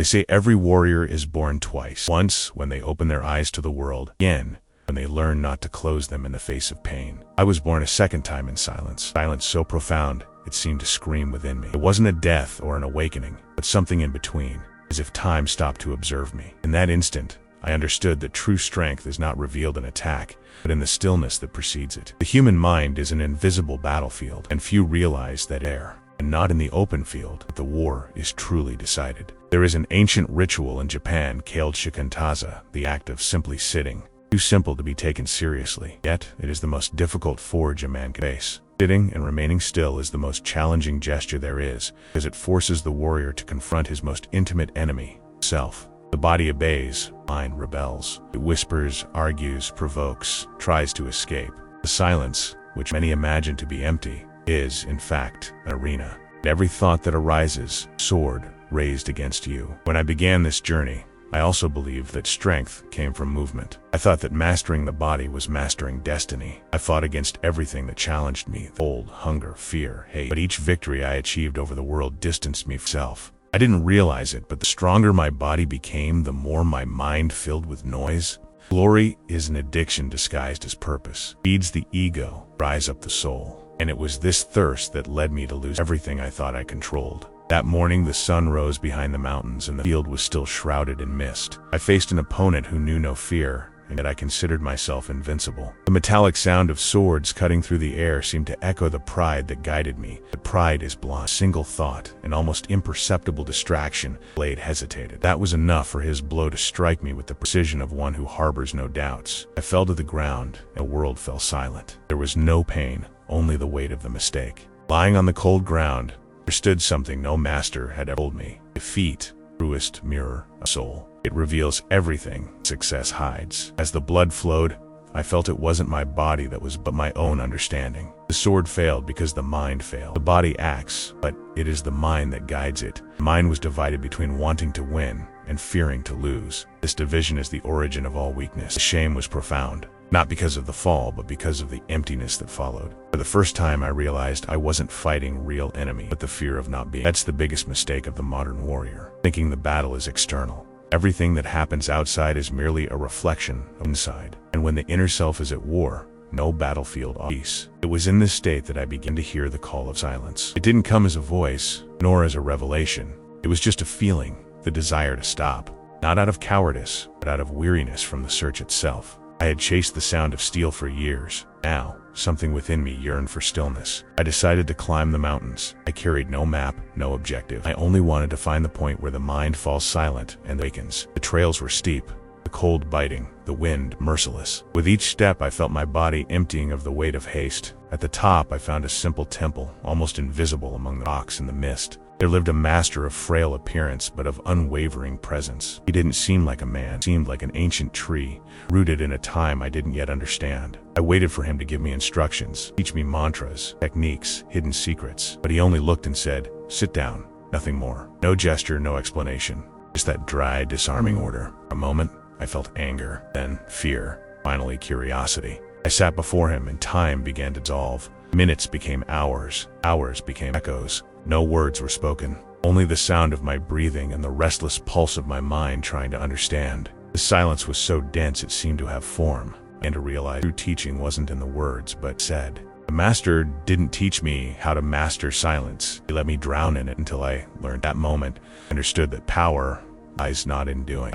They say every warrior is born twice. Once, when they open their eyes to the world. Again, when they learn not to close them in the face of pain. I was born a second time in silence. Silence so profound, it seemed to scream within me. It wasn't a death or an awakening, but something in between, as if time stopped to observe me. In that instant, I understood that true strength is not revealed in attack, but in the stillness that precedes it. The human mind is an invisible battlefield, and few realize that and not in the open field, that the war is truly decided. There is an ancient ritual in Japan called Shikan-Taza, the act of simply sitting. Too simple to be taken seriously, yet it is the most difficult forge a man can face. Sitting and remaining still is the most challenging gesture there is, because it forces the warrior to confront his most intimate enemy, self. The body obeys, mind rebels. It whispers, argues, provokes, tries to escape. The silence, which many imagine to be empty, is, in fact, an arena. Every thought that arises, sword raised against you. When I began this journey, I also believed that strength came from movement. I thought that mastering the body was mastering destiny. I fought against everything that challenged me, old, hunger, fear, hate. But each victory I achieved over the world distanced me from self. I didn't realize it, but the stronger my body became, the more my mind filled with noise. Glory is an addiction disguised as purpose. Feeds the ego, dries up the soul. And it was this thirst that led me to lose everything I thought I controlled. That morning the sun rose behind the mountains and the field was still shrouded in mist. I faced an opponent who knew no fear, and yet I considered myself invincible. The metallic sound of swords cutting through the air seemed to echo the pride that guided me. But pride is blind. A single thought, an almost imperceptible distraction. Blade hesitated. That was enough for his blow to strike me with the precision of one who harbors no doubts. I fell to the ground, and the world fell silent. There was no pain, only the weight of the mistake. Lying on the cold ground, there stood something no master had ever told me. Defeat, truest mirror of soul. It reveals everything success hides. As the blood flowed, I felt it wasn't my body that was but my own understanding. The sword failed because the mind failed. The body acts, but it is the mind that guides it. The mind was divided between wanting to win and fearing to lose. This division is the origin of all weakness. The shame was profound. Not because of the fall, but because of the emptiness that followed. For the first time I realized I wasn't fighting real enemy, but the fear of not being. That's the biggest mistake of the modern warrior, thinking the battle is external. Everything that happens outside is merely a reflection of inside. And when the inner self is at war, no battlefield of peace. It was in this state that I began to hear the call of silence. It didn't come as a voice, nor as a revelation. It was just a feeling, the desire to stop. Not out of cowardice, but out of weariness from the search itself. I had chased the sound of steel for years. Now, something within me yearned for stillness. I decided to climb the mountains. I carried no map, no objective. I only wanted to find the point where the mind falls silent and awakens. The trails were steep, the cold biting, the wind merciless. With each step I felt my body emptying of the weight of haste. At the top I found a simple temple, almost invisible among the rocks and the mist. There lived a master of frail appearance but of unwavering presence. He didn't seem like a man, seemed like an ancient tree, rooted in a time I didn't yet understand. I waited for him to give me instructions, teach me mantras, techniques, hidden secrets, but he only looked and said, "Sit down," nothing more. No gesture, no explanation, just that dry, disarming order. For a moment, I felt anger, then fear, finally curiosity. I sat before him and time began to dissolve. Minutes became hours, hours became echoes. No words were spoken, only the sound of my breathing and the restless pulse of my mind trying to understand. The silence was so dense it seemed to have form, and to realize true teaching wasn't in the words but said. The master didn't teach me how to master silence. He let me drown in it until I learned that moment, understood that power lies not in doing ...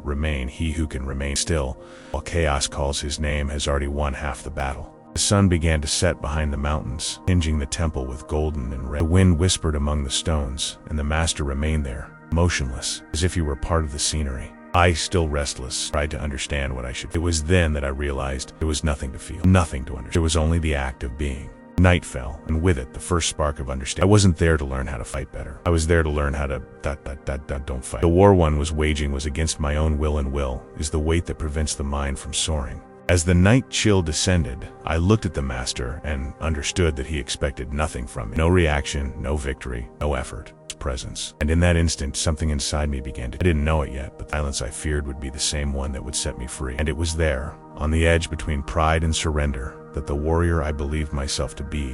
Remain he who can remain still, while chaos calls his name has already won half the battle. The sun began to set behind the mountains, tinging the temple with golden and red. The wind whispered among the stones, and the master remained there, motionless, as if he were part of the scenery. I, still restless, tried to understand what I should do. It was then that I realized there was nothing to feel, nothing to understand. There was only the act of being. Night fell, and with it, the first spark of understanding. I wasn't there to learn how to fight better. I was there to learn how to... don't fight. The war one was waging was against my own will, and will is the weight that prevents the mind from soaring. As the night chill descended, I looked at the master and understood that he expected nothing from me. No reaction, no victory, no effort, just presence. And in that instant, something inside me began to... I didn't know it yet, but the silence I feared would be the same one that would set me free. And it was there, on the edge between pride and surrender, that the warrior I believed myself to be,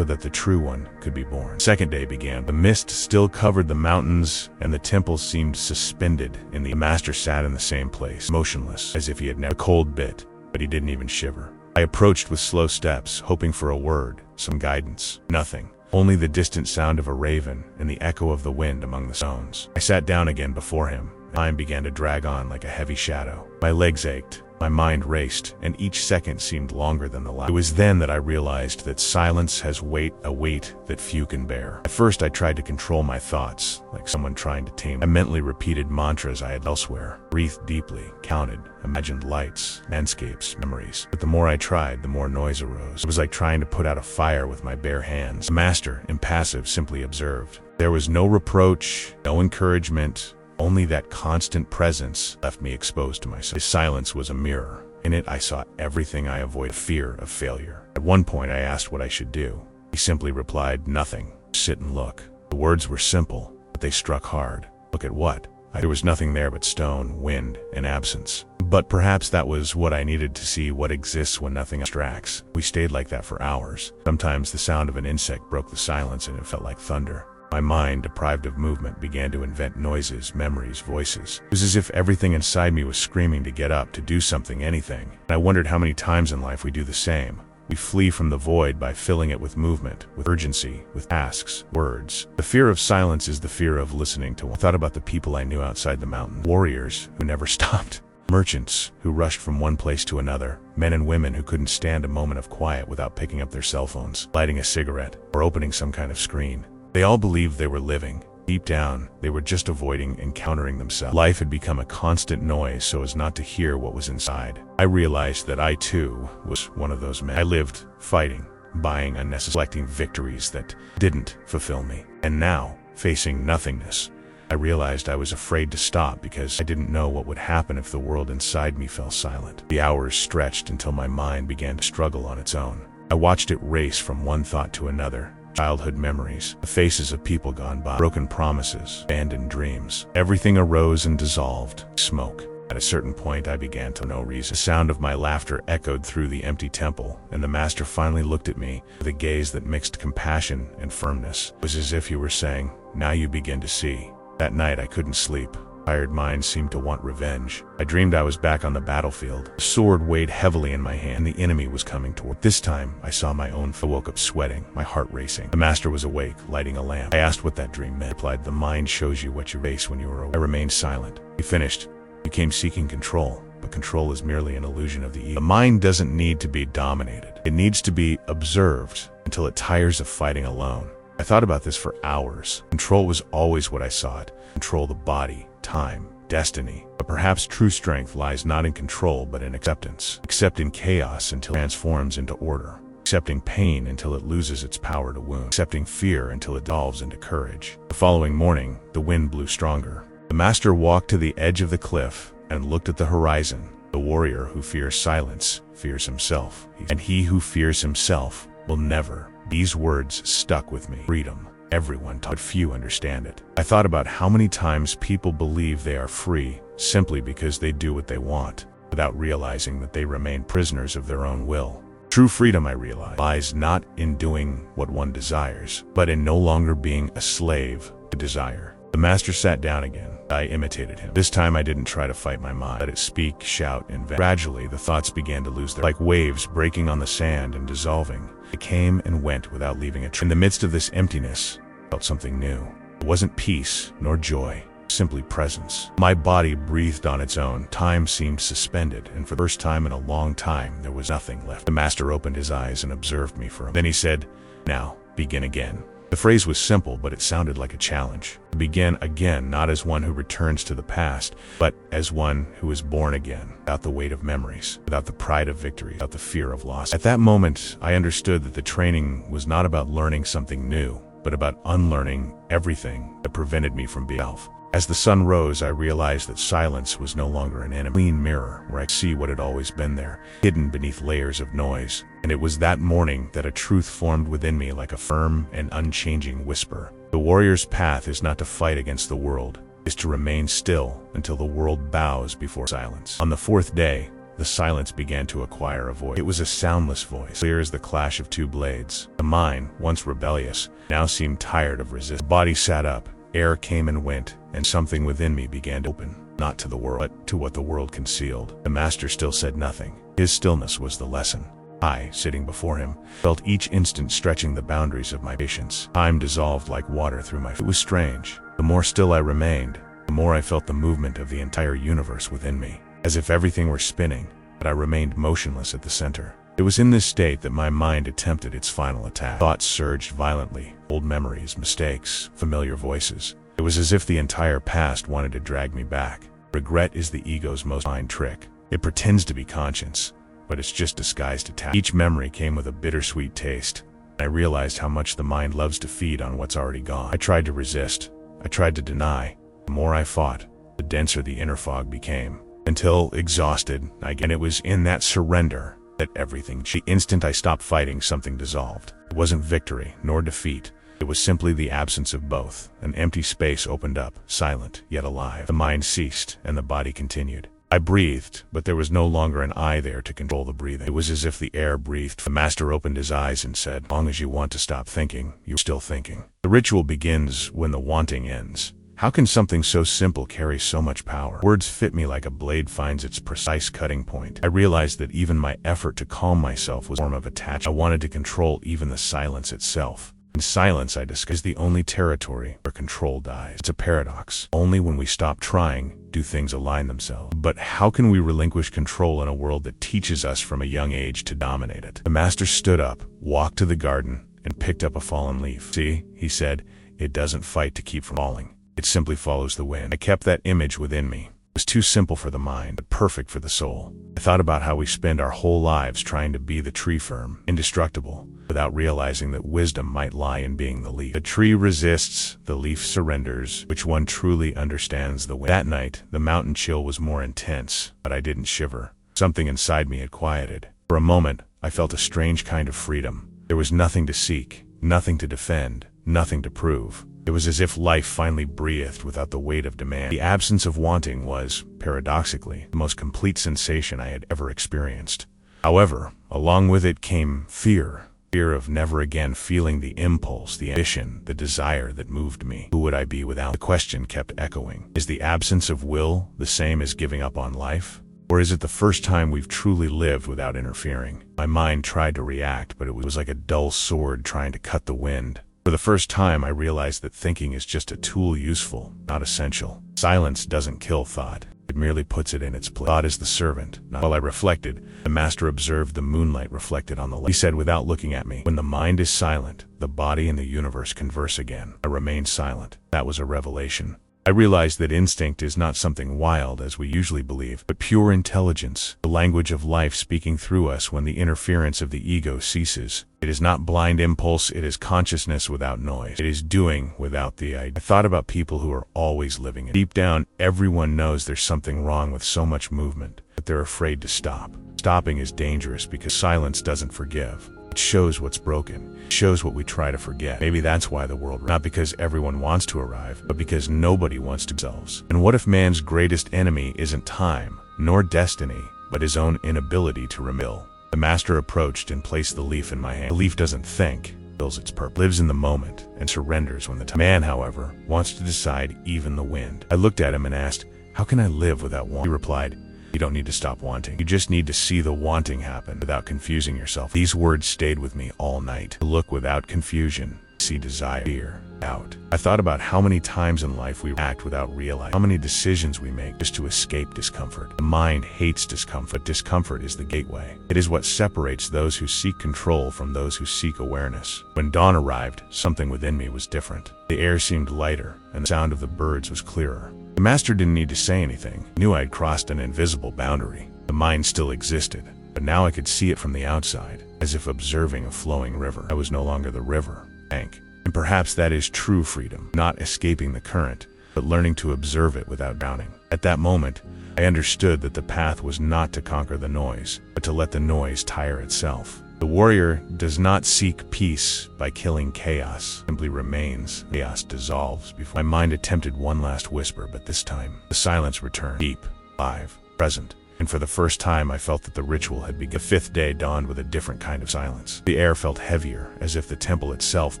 so that the true one could be born. The second day began. The mist still covered the mountains, and the temple seemed suspended in the master sat in the same place, motionless, as if he had never. The cold bit, but he didn't even shiver. I approached with slow steps, hoping for a word, some guidance. Nothing. Only the distant sound of a raven and the echo of the wind among the stones. I sat down again before him. Time began to drag on like a heavy shadow. My legs ached. My mind raced, and each second seemed longer than the last. It was then that I realized that silence has a weight that few can bear. At first I tried to control my thoughts, like someone trying to tame them. I mentally repeated mantras I had elsewhere, breathed deeply, counted, imagined lights, landscapes, memories. But the more I tried, the more noise arose. It was like trying to put out a fire with my bare hands. The master, impassive, simply observed. There was no reproach, no encouragement. Only that constant presence left me exposed to myself. His silence was a mirror. In it I saw everything I avoided, fear of failure. At one point I asked what I should do. He simply replied, nothing. Sit and look. The words were simple, but they struck hard. Look at what? There was nothing there but stone, wind, and absence. But perhaps that was what I needed to see, what exists when nothing distracts. We stayed like that for hours. Sometimes the sound of an insect broke the silence and it felt like thunder. My mind, deprived of movement, began to invent noises, memories, voices. It was as if everything inside me was screaming to get up, to do something, anything. And I wondered how many times in life we do the same. We flee from the void by filling it with movement, with urgency, with tasks, words. The fear of silence is the fear of listening to one. I thought about the people I knew outside the mountain. Warriors who never stopped. Merchants who rushed from one place to another. Men and women who couldn't stand a moment of quiet without picking up their cell phones, lighting a cigarette, or opening some kind of screen. They all believed they were living. Deep down, they were just avoiding encountering themselves. Life had become a constant noise so as not to hear what was inside. I realized that I too was one of those men. I lived fighting, buying unnecessary, collecting victories that didn't fulfill me. And now, facing nothingness, I realized I was afraid to stop because I didn't know what would happen if the world inside me fell silent. The hours stretched until my mind began to struggle on its own. I watched it race from one thought to another. Childhood memories, the faces of people gone by, broken promises, abandoned dreams. Everything arose and dissolved. Smoke. At a certain point I began to no reason. The sound of my laughter echoed through the empty temple, and the master finally looked at me with a gaze that mixed compassion and firmness. It was as if he were saying, now you begin to see. That night I couldn't sleep. Tired mind seemed to want revenge. I dreamed I was back on the battlefield. The sword weighed heavily in my hand, and the enemy was coming toward. This time, I saw my own. I woke up sweating, my heart racing. The master was awake, lighting a lamp. I asked what that dream meant. He replied, the mind shows you what you face when you are awake. I remained silent. He finished. You came seeking control, but control is merely an illusion of the ego. The mind doesn't need to be dominated. It needs to be observed until it tires of fighting alone. I thought about this for hours. Control was always what I sought. Control the body, time, destiny. But perhaps true strength lies not in control but in acceptance. Accepting chaos until it transforms into order. Accepting pain until it loses its power to wound. Accepting fear until it dissolves into courage. The following morning, the wind blew stronger. The master walked to the edge of the cliff and looked at the horizon. The warrior who fears silence fears himself. And he who fears himself will never. These words stuck with me. Freedom. Everyone taught, few understand it. I thought about how many times people believe they are free simply because they do what they want, without realizing that they remain prisoners of their own will. True freedom, I realized, lies not in doing what one desires, but in no longer being a slave to desire. The master sat down again. I imitated him. This time I didn't try to fight my mind. Let it speak, shout, and vent. Gradually, the thoughts began to lose their, like waves breaking on the sand and dissolving. They came and went without leaving a trace. In the midst of this emptiness, I felt something new. It wasn't peace nor joy, simply presence. My body breathed on its own. Time seemed suspended, and for the first time in a long time, there was nothing left. The master opened his eyes and observed me for a moment. Then he said, now, begin again. The phrase was simple, but it sounded like a challenge. To begin again, not as one who returns to the past, but as one who is born again, without the weight of memories, without the pride of victory, without the fear of loss. At that moment, I understood that the training was not about learning something new, but about unlearning everything that prevented me from being self. As the sun rose, I realized that silence was no longer an enemy. A clean mirror where I could see what had always been there, hidden beneath layers of noise. And it was that morning that a truth formed within me like a firm and unchanging whisper. The warrior's path is not to fight against the world, it is to remain still until the world bows before silence. On the fourth day, the silence began to acquire a voice. It was a soundless voice, clear as the clash of two blades. The mind, once rebellious, now seemed tired of resistance. The body sat up, air came and went, and something within me began to open, not to the world, but to what the world concealed. The master still said nothing. His stillness was the lesson. I, sitting before him, felt each instant stretching the boundaries of my patience. Time dissolved like water through my... It was strange. The more still I remained, the more I felt the movement of the entire universe within me, as if everything were spinning, but I remained motionless at the center. It was in this state that my mind attempted its final attack. Thoughts surged violently, old memories, mistakes, familiar voices. It was as if the entire past wanted to drag me back. Regret is the ego's most fine trick. It pretends to be conscience, but it's just disguised attack. Each memory came with a bittersweet taste, and I realized how much the mind loves to feed on what's already gone. I tried to resist. I tried to deny. The more I fought, the denser the inner fog became, until, exhausted, and it was in that surrender that everything changed. The instant I stopped fighting, something dissolved. It wasn't victory, nor defeat. It was simply the absence of both. An empty space opened up, silent, yet alive. The mind ceased, and the body continued. I breathed, but there was no longer an I there to control the breathing. It was as if the air breathed. The master opened his eyes and said, "As long as you want to stop thinking, you're still thinking." The ritual begins when the wanting ends. How can something so simple carry so much power? Words fit me like a blade finds its precise cutting point. I realized that even my effort to calm myself was a form of attachment. I wanted to control even the silence itself. In silence, I discovered, is the only territory where control dies. It's a paradox. Only when we stop trying do things align themselves. But how can we relinquish control in a world that teaches us from a young age to dominate it? The master stood up, walked to the garden, and picked up a fallen leaf. "See," he said, "it doesn't fight to keep from falling. It simply follows the wind." I kept that image within me. It was too simple for the mind, but perfect for the soul. I thought about how we spend our whole lives trying to be the tree, firm, indestructible, without realizing that wisdom might lie in being the leaf. The tree resists, the leaf surrenders. Which one truly understands the wind? That night, the mountain chill was more intense, but I didn't shiver. Something inside me had quieted. For a moment, I felt a strange kind of freedom. There was nothing to seek, nothing to defend, nothing to prove. It was as if life finally breathed without the weight of demand. The absence of wanting was, paradoxically, the most complete sensation I had ever experienced. However, along with it came fear. Fear of never again feeling the impulse, the ambition, the desire that moved me. Who would I be without? The question kept echoing. Is the absence of will the same as giving up on life? Or is it the first time we've truly lived without interfering? My mind tried to react, but it was like a dull sword trying to cut the wind. For the first time, I realized that thinking is just a tool, useful, not essential. Silence doesn't kill thought. It merely puts it in its place. Thought is the servant. While I reflected, the master observed the moonlight reflected on the lake. He said without looking at me, "When the mind is silent, the body and the universe converse again." I remained silent. That was a revelation. I realized that instinct is not something wild as we usually believe, but pure intelligence, the language of life speaking through us when the interference of the ego ceases. It is not blind impulse, it is consciousness without noise. It is doing without the I. I thought about people who are always living it. Deep down, everyone knows there's something wrong with so much movement, but they're afraid to stop. Stopping is dangerous because silence doesn't forgive. It shows what's broken. It shows what we try to forget. Maybe that's why the world, not because everyone wants to arrive, but because nobody wants to themselves. And what if man's greatest enemy isn't time, nor destiny, but his own inability to remil? The master approached and placed the leaf in my hand. The leaf doesn't think, feels its purpose, lives in the moment, and surrenders when the time. Man, however, wants to decide even the wind. I looked at him and asked, "How can I live without wanting?" He replied, "You don't need to stop wanting. You just need to see the wanting happen without confusing yourself." These words stayed with me all night. To look without confusion, see desire, fear, doubt. I thought about how many times in life we act without realizing, how many decisions we make just to escape discomfort. The mind hates discomfort, but discomfort is the gateway. It is what separates those who seek control from those who seek awareness. When dawn arrived, something within me was different. The air seemed lighter, and the sound of the birds was clearer. The master didn't need to say anything. He knew I'd crossed an invisible boundary. The mind still existed, but now I could see it from the outside, as if observing a flowing river. I was no longer the river, bank. And perhaps that is true freedom, not escaping the current, but learning to observe it without drowning. At that moment, I understood that the path was not to conquer the noise, but to let the noise tire itself. The warrior does not seek peace by killing chaos, simply remains. Chaos dissolves before. My mind attempted one last whisper, but this time, the silence returned, deep, alive, present. and for the first time I felt that the ritual had begun. The fifth day dawned with a different kind of silence. The air felt heavier, as if the temple itself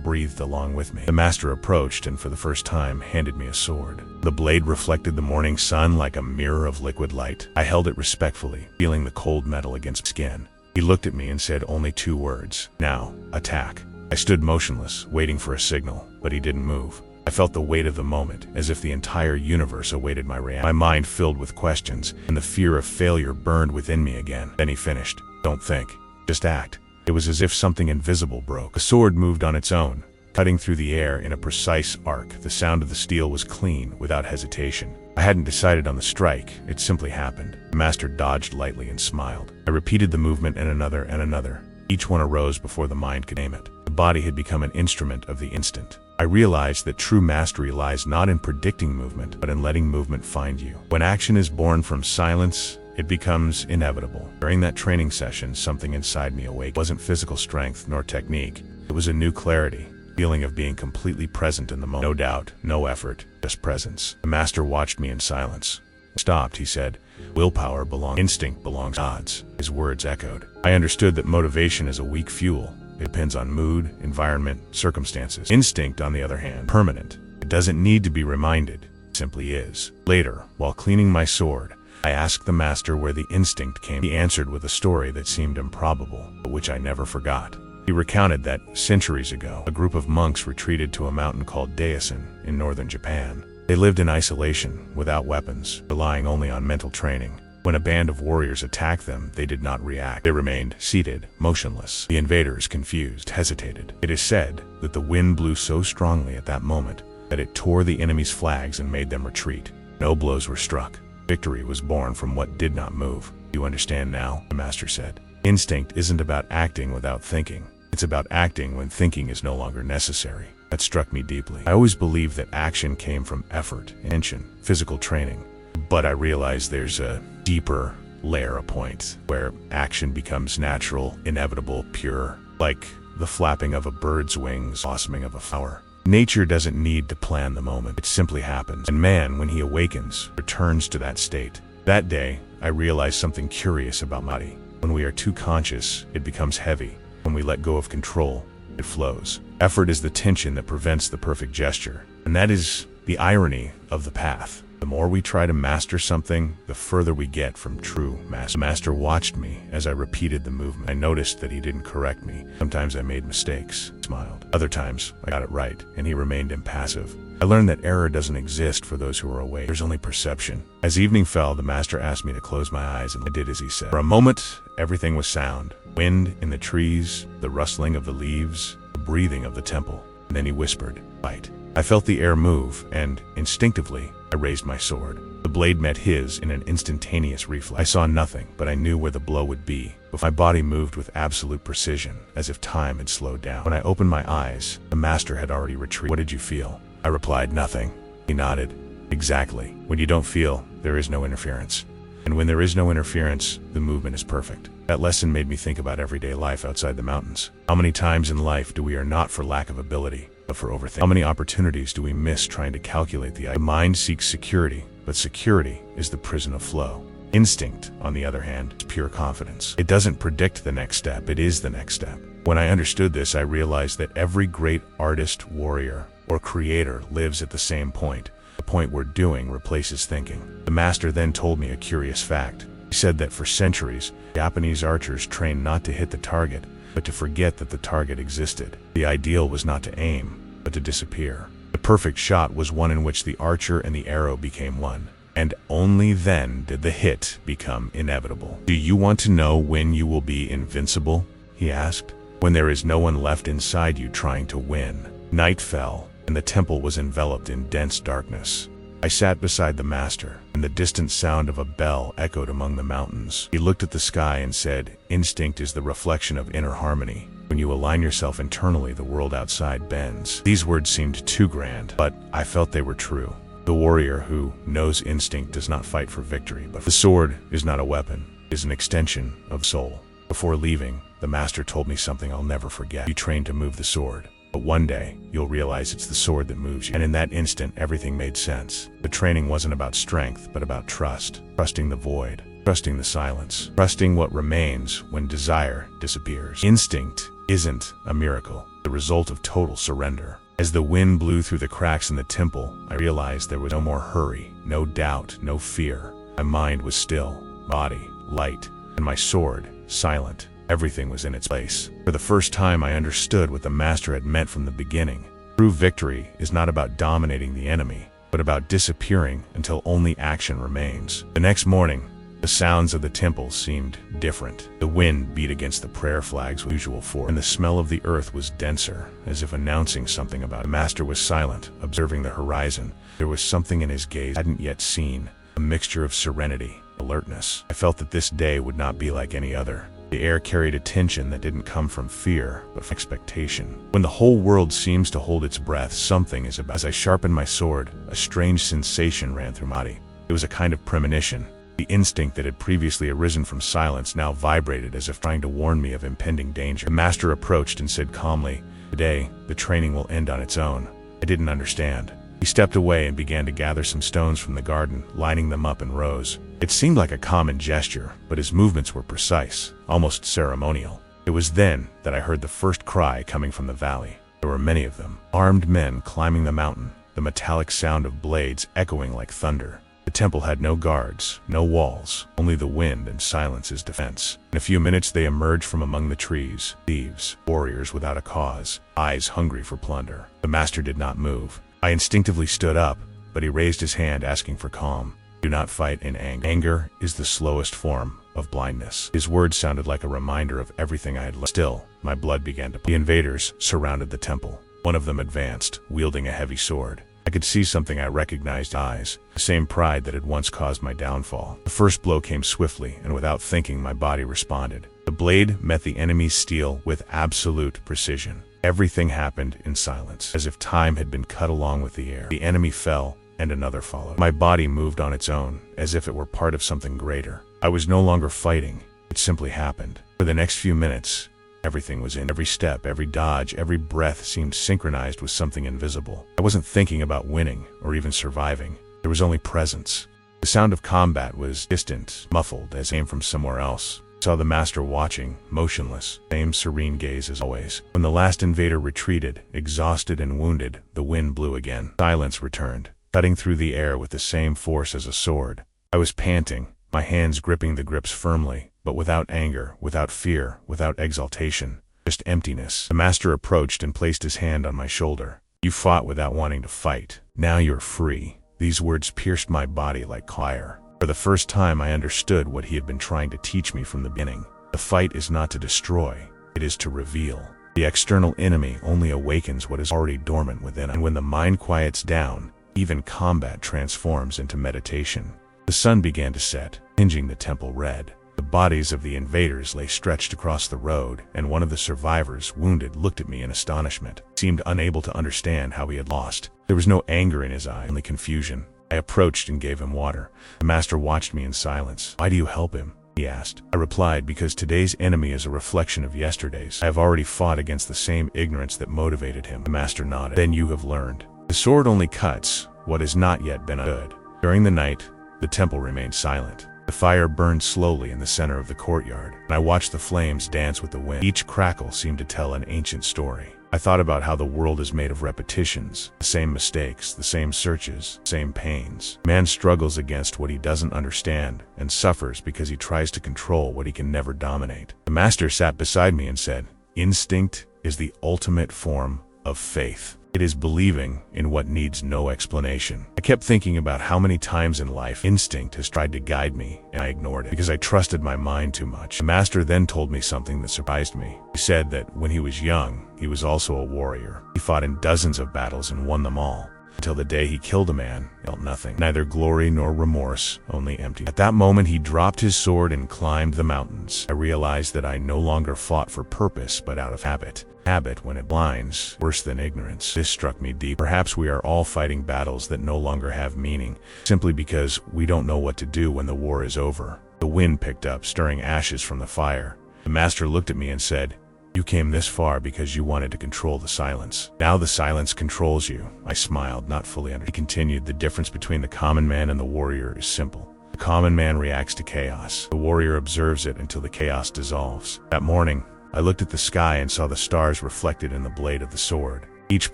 breathed along with me. The master approached and for the first time handed me a sword. The blade reflected the morning sun like a mirror of liquid light. I held it respectfully, feeling the cold metal against my skin. He looked at me and said only 2 words. "Now, attack." I stood motionless, waiting for a signal, but he didn't move. I felt the weight of the moment, as if the entire universe awaited my reaction. My mind filled with questions, and the fear of failure burned within me again. Then he finished. "Don't think. Just act." It was as if something invisible broke. The sword moved on its own, cutting through the air in a precise arc. The sound of the steel was clean, without hesitation. I hadn't decided on the strike, it simply happened. The master dodged lightly and smiled. I repeated the movement and another and another. Each one arose before the mind could aim it. The body had become an instrument of the instant. I realized that true mastery lies not in predicting movement, but in letting movement find you. When action is born from silence, it becomes inevitable. During that training session, something inside me awoke. It wasn't physical strength nor technique. It was a new clarity, feeling of being completely present in the moment. No doubt, no effort, just presence. The master watched me in silence. "Stopped," he said. "Willpower belongs, instinct belongs to gods." His words echoed. I understood that motivation is a weak fuel. It depends on mood, environment, circumstances. Instinct, on the other hand, permanent. It doesn't need to be reminded. It simply is. Later, while cleaning my sword, I asked the master where the instinct came. He answered with a story that seemed improbable, but which I never forgot. He recounted that, centuries ago, a group of monks retreated to a mountain called Daisen in northern Japan. They lived in isolation, without weapons, relying only on mental training. When a band of warriors attacked them, they did not react. They remained seated, motionless. The invaders, confused, hesitated. It is said that the wind blew so strongly at that moment that it tore the enemy's flags and made them retreat. No blows were struck. Victory was born from what did not move. "You understand now?" the master said. Instinct isn't about acting without thinking. It's about acting when thinking is no longer necessary. That struck me deeply. I always believed that action came from effort, intention, physical training. But I realized there's a deeper layer, a point where action becomes natural, inevitable, pure, like the flapping of a bird's wings, blossoming of a flower. Nature doesn't need to plan the moment. It simply happens. And man, when he awakens, returns to that state. That day, I realized something curious about my body. When we are too conscious, it becomes heavy. When we let go of control, it flows. Effort is the tension that prevents the perfect gesture. And that is the irony of the path. The more we try to master something, the further we get from true mastery. The master watched me as I repeated the movement. I noticed that he didn't correct me. Sometimes I made mistakes, smiled. Other times, I got it right, and he remained impassive. I learned that error doesn't exist for those who are awake. There's only perception. As evening fell, the master asked me to close my eyes, and I did as he said. For a moment, everything was sound. Wind in the trees, the rustling of the leaves, the breathing of the temple. And then he whispered, "Fight." I felt the air move, and, instinctively, I raised my sword. The blade met his in an instantaneous reflex. I saw nothing, but I knew where the blow would be. But my body moved with absolute precision, as if time had slowed down. When I opened my eyes, the master had already retreated. "What did you feel?" I replied, "Nothing." He nodded. "Exactly. When you don't feel, there is no interference. And when there is no interference, the movement is perfect." That lesson made me think about everyday life outside the mountains. How many times in life do we are not for lack of ability, but for overthinking? How many opportunities do we miss trying to calculate the mind seeks security, but security is the prison of flow. Instinct, on the other hand, is pure confidence. It doesn't predict the next step, it is the next step. When I understood this, I realized that every great artist, warrior, or creator lives at the same point, the point where doing replaces thinking. The master then told me a curious fact. He said that for centuries, Japanese archers trained not to hit the target, but to forget that the target existed. The ideal was not to aim, but to disappear. The perfect shot was one in which the archer and the arrow became one. And only then did the hit become inevitable. "Do you want to know when you will be invincible?" he asked. "When there is no one left inside you trying to win." Night fell, and the temple was enveloped in dense darkness. I sat beside the master, and the distant sound of a bell echoed among the mountains. He looked at the sky and said, "Instinct is the reflection of inner harmony. When you align yourself internally, the world outside bends." These words seemed too grand, but I felt they were true. The warrior who knows instinct does not fight for victory, but the sword is not a weapon, it is an extension of soul. Before leaving, the master told me something I'll never forget. "You train to move the sword, but one day, you'll realize it's the sword that moves you." And in that instant, everything made sense. The training wasn't about strength, but about trust. Trusting the void, Trusting the silence. Trusting what remains when desire disappears. Instinct isn't a miracle, the result of total surrender. As the wind blew through the cracks in the temple, I realized there was no more hurry, no doubt, no fear. My mind was still, body light, and my sword silent. Everything was in its place. For the first time, I understood what the master had meant from the beginning. True victory is not about dominating the enemy, but about disappearing until only action remains. The next morning, the sounds of the temple seemed different. The wind beat against the prayer flags with usual force, and the smell of the earth was denser, as if announcing something about it. The master was silent, observing the horizon. There was something in his gaze I hadn't yet seen, a mixture of serenity, alertness. I felt that this day would not be like any other. The air carried a tension that didn't come from fear, but from expectation. When the whole world seems to hold its breath, something is about. As I sharpened my sword, a strange sensation ran through my body. It was a kind of premonition. The instinct that had previously arisen from silence now vibrated as if trying to warn me of impending danger. The master approached and said calmly, "Today, the training will end on its own." I didn't understand. He stepped away and began to gather some stones from the garden, lining them up in rows. It seemed like a common gesture, but his movements were precise, almost ceremonial. It was then that I heard the first cry coming from the valley. There were many of them, armed men climbing the mountain, the metallic sound of blades echoing like thunder. The temple had no guards, no walls, only the wind and silence as defense. In a few minutes they emerged from among the trees, thieves, warriors without a cause, eyes hungry for plunder. The master did not move. I instinctively stood up, but he raised his hand asking for calm. Do not fight in anger. Anger is the slowest form of blindness. His words sounded like a reminder of everything I had learned. Still, my blood began to pump. The invaders surrounded the temple. One of them advanced, wielding a heavy sword. I could see something I recognized in his eyes, the same pride that had once caused my downfall. The first blow came swiftly, and without thinking, my body responded. The blade met the enemy's steel with absolute precision. Everything happened in silence, as if time had been cut along with the air. The enemy fell, and another followed. My body moved on its own, as if it were part of something greater. I was no longer fighting. It simply happened. For the next few minutes, everything was in. Every step, every dodge, every breath seemed synchronized with something invisible. I wasn't thinking about winning, or even surviving. There was only presence. The sound of combat was distant, muffled, as it came from somewhere else. I saw the master watching, motionless, same serene gaze as always. When the last invader retreated, exhausted and wounded, the wind blew again. Silence returned, cutting through the air with the same force as a sword. I was panting, my hands gripping the grips firmly, but without anger, without fear, without exaltation, just emptiness. The master approached and placed his hand on my shoulder. You fought without wanting to fight. Now you're free. These words pierced my body like fire. For the first time, I understood what he had been trying to teach me from the beginning. The fight is not to destroy, it is to reveal. The external enemy only awakens what is already dormant within us. And when the mind quiets down, even combat transforms into meditation. The sun began to set, tinging the temple red. The bodies of the invaders lay stretched across the road, and one of the survivors, wounded, looked at me in astonishment. He seemed unable to understand how he had lost. There was no anger in his eye, only confusion. I approached and gave him water. The master watched me in silence. Why do you help him? He asked. I replied, because today's enemy is a reflection of yesterday's. I have already fought against the same ignorance that motivated him. The master nodded. Then you have learned. The sword only cuts what has not yet been understood. During the night, the temple remained silent. The fire burned slowly in the center of the courtyard, and I watched the flames dance with the wind. Each crackle seemed to tell an ancient story. I thought about how the world is made of repetitions, the same mistakes, the same searches, same pains. Man struggles against what he doesn't understand and suffers because he tries to control what he can never dominate. The master sat beside me and said, "Instinct is the ultimate form of faith. It is believing in what needs no explanation." I kept thinking about how many times in life instinct has tried to guide me, and I ignored it because I trusted my mind too much. The master then told me something that surprised me. He said that when he was young, he was also a warrior. He fought in dozens of battles and won them all. Until the day he killed a man, he felt nothing. Neither glory nor remorse, only empty. At that moment he dropped his sword and climbed the mountains. I realized that I no longer fought for purpose, but out of habit. Habit, when it blinds, worse than ignorance. This struck me deep. Perhaps we are all fighting battles that no longer have meaning, simply because we don't know what to do when the war is over. The wind picked up, stirring ashes from the fire. The master looked at me and said, "You came this far because you wanted to control the silence. Now the silence controls you." I smiled, not fully understanding. He continued, "The difference between the common man and the warrior is simple. The The common man reacts to chaos. The warrior observes it until the chaos dissolves. That morning, I looked at the sky and saw the stars reflected in the blade of the sword. Each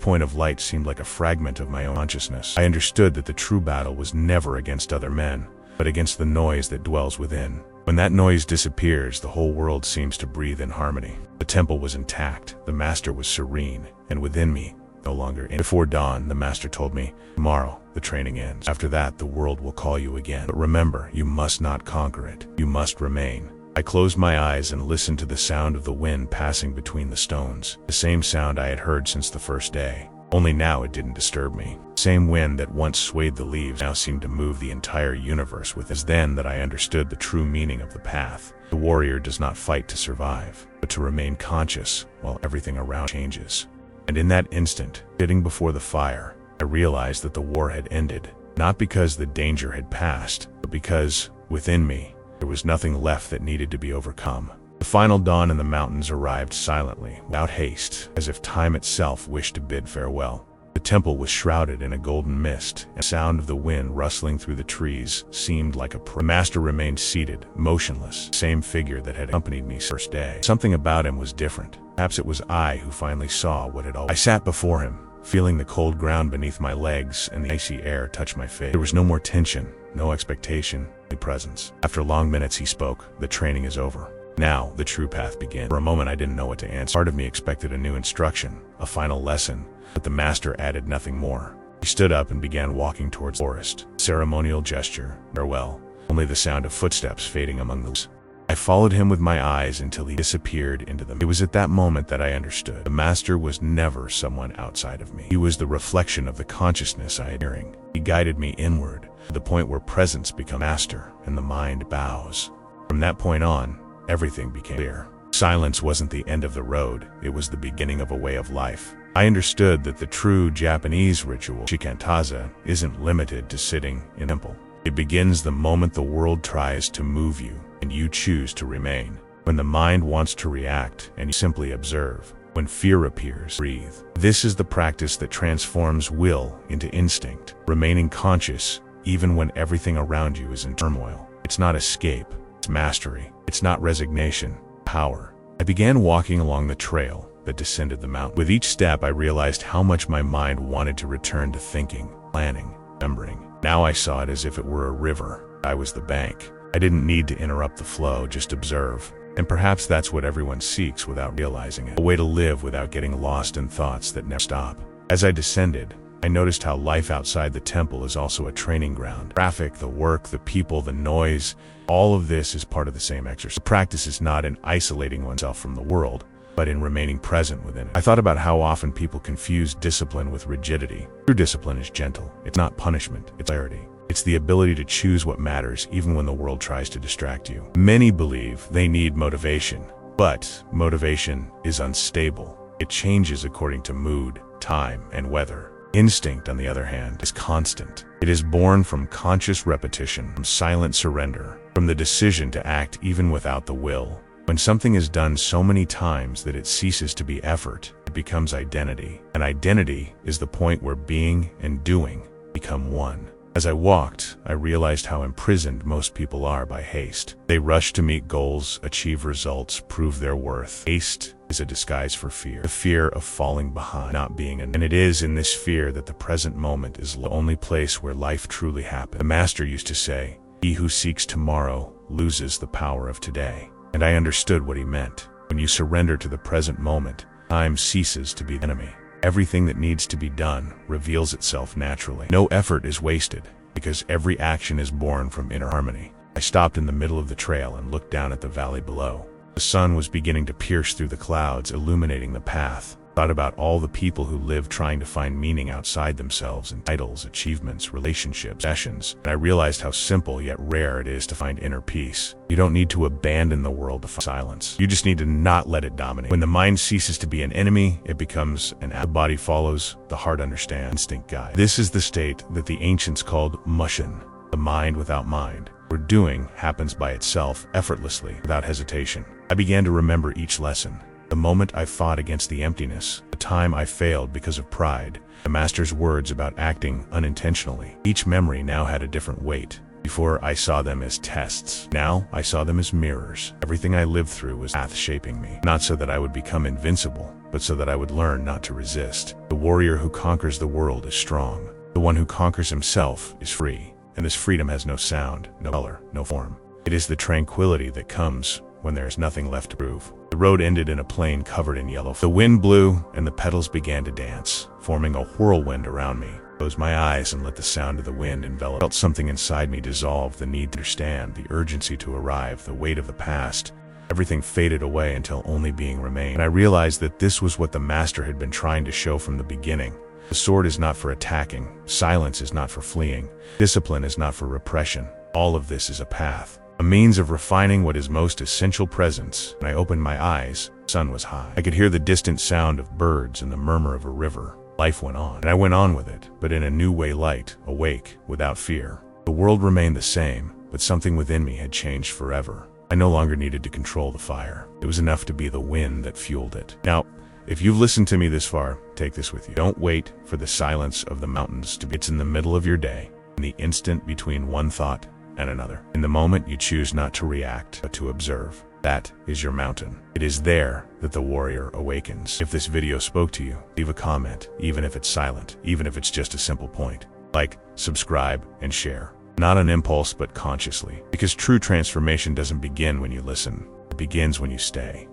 point of light seemed like a fragment of my own consciousness. I understood that the true battle was never against other men, but against the noise that dwells within. When that noise disappears, the whole world seems to breathe in harmony. The temple was intact, the master was serene, and within me, no longer in. Before dawn, the master told me, "Tomorrow, the training ends. After that, the world will call you again. But remember, you must not conquer it. You must remain." I closed my eyes and listened to the sound of the wind passing between the stones. The same sound I had heard since the first day. Only now it didn't disturb me. The same wind that once swayed the leaves now seemed to move the entire universe with it. It was then that I understood the true meaning of the path. The warrior does not fight to survive, but to remain conscious while everything around changes. And in that instant, sitting before the fire, I realized that the war had ended, not because the danger had passed, but because, within me, there was nothing left that needed to be overcome. The final dawn in the mountains arrived silently, without haste, as if time itself wished to bid farewell. The temple was shrouded in a golden mist, and the sound of the wind rustling through the trees seemed like a prayer. The master remained seated, motionless, the same figure that had accompanied me first day. Something about him was different. Perhaps it was I who finally saw what had always. I sat before him, feeling the cold ground beneath my legs and the icy air touch my face. There was no more tension, no expectation, only presence. After long minutes he spoke, "The training is over. Now, the true path begins." For a moment I didn't know what to answer. Part of me expected a new instruction, a final lesson, but the master added nothing more. He stood up and began walking towards the forest. Ceremonial gesture, farewell, only the sound of footsteps fading among the leaves. I followed him with my eyes until he disappeared into them. It was at that moment that I understood. The master was never someone outside of me. He was the reflection of the consciousness I had been hearing. He guided me inward, to the point where presence becomes master and the mind bows. From that point on, everything became clear. Silence wasn't the end of the road, it was the beginning of a way of life. I understood that the true Japanese ritual, Shikan-Taza, isn't limited to sitting in a temple. It begins the moment the world tries to move you, and you choose to remain. When the mind wants to react, and you simply observe. When fear appears, breathe. This is the practice that transforms will into instinct, remaining conscious even when everything around you is in turmoil. It's not escape, it's mastery. It's not resignation, power. I began walking along the trail that descended the mountain. With each step I realized how much my mind wanted to return to thinking, planning, remembering. Now I saw it as if it were a river. I was the bank. I didn't need to interrupt the flow, just observe. And perhaps that's what everyone seeks without realizing it. A way to live without getting lost in thoughts that never stop. As I descended, I noticed how life outside the temple is also a training ground. Traffic, the work, the people, the noise, all of this is part of the same exercise. The practice is not in isolating oneself from the world, but in remaining present within it. I thought about how often people confuse discipline with rigidity. True discipline is gentle. It's not punishment, it's clarity. It's the ability to choose what matters even when the world tries to distract you. Many believe they need motivation, but motivation is unstable. It changes according to mood, time, and weather. Instinct, on the other hand, is constant. It is born from conscious repetition, from silent surrender, from the decision to act even without the will. When something is done so many times that it ceases to be effort, it becomes identity. And identity is the point where being and doing become one. As I walked, I realized how imprisoned most people are by haste. They rush to meet goals, achieve results, prove their worth. Haste is a disguise for fear. The fear of falling behind, not being enough. And it is in this fear that the present moment is the only place where life truly happens. The master used to say, "He who seeks tomorrow loses the power of today." And I understood what he meant. When you surrender to the present moment, time ceases to be the enemy. Everything that needs to be done reveals itself naturally. No effort is wasted, because every action is born from inner harmony. I stopped in the middle of the trail and looked down at the valley below. The sun was beginning to pierce through the clouds, illuminating the path. Thought about all the people who live trying to find meaning outside themselves in titles, achievements, relationships, possessions. And I realized how simple yet rare it is to find inner peace. You don't need to abandon the world to find silence. You just need to not let it dominate. When the mind ceases to be an enemy, it becomes an ally. The body follows, the heart understands, instinct guides. This is the state that the ancients called mushin, the mind without mind, where doing happens by itself, effortlessly, without hesitation. I began to remember each lesson. The moment I fought against the emptiness, the time I failed because of pride, the master's words about acting unintentionally. Each memory now had a different weight. Before, I saw them as tests. Now, I saw them as mirrors. Everything I lived through was path shaping me, not so that I would become invincible, but so that I would learn not to resist. The warrior who conquers the world is strong. The one who conquers himself is free. And this freedom has no sound, no color, no form. It is the tranquility that comes when there is nothing left to prove. The road ended in a plain covered in yellow. The wind blew, and the petals began to dance, forming a whirlwind around me. I closed my eyes and let the sound of the wind envelop. I felt something inside me dissolve, the need to understand, the urgency to arrive, the weight of the past. Everything faded away until only being remained. And I realized that this was what the master had been trying to show from the beginning. The sword is not for attacking. Silence is not for fleeing. Discipline is not for repression. All of this is a path, a means of refining what is most essential presence. When I opened my eyes, the sun was high. I could hear the distant sound of birds and the murmur of a river. Life went on, and I went on with it, but in a new way, light, awake, without fear. The world remained the same, but something within me had changed forever. I no longer needed to control the fire. It was enough to be the wind that fueled it. Now, if you've listened to me this far, take this with you. Don't wait for the silence of the mountains to be. It's in the middle of your day, in the instant between one thought and another. In the moment you choose not to react, but to observe. That is your mountain. It is there that the warrior awakens. If this video spoke to you, leave a comment, even if it's silent, even if it's just a simple point. Like, subscribe, and share. Not on impulse, but consciously. Because true transformation doesn't begin when you listen. It begins when you stay.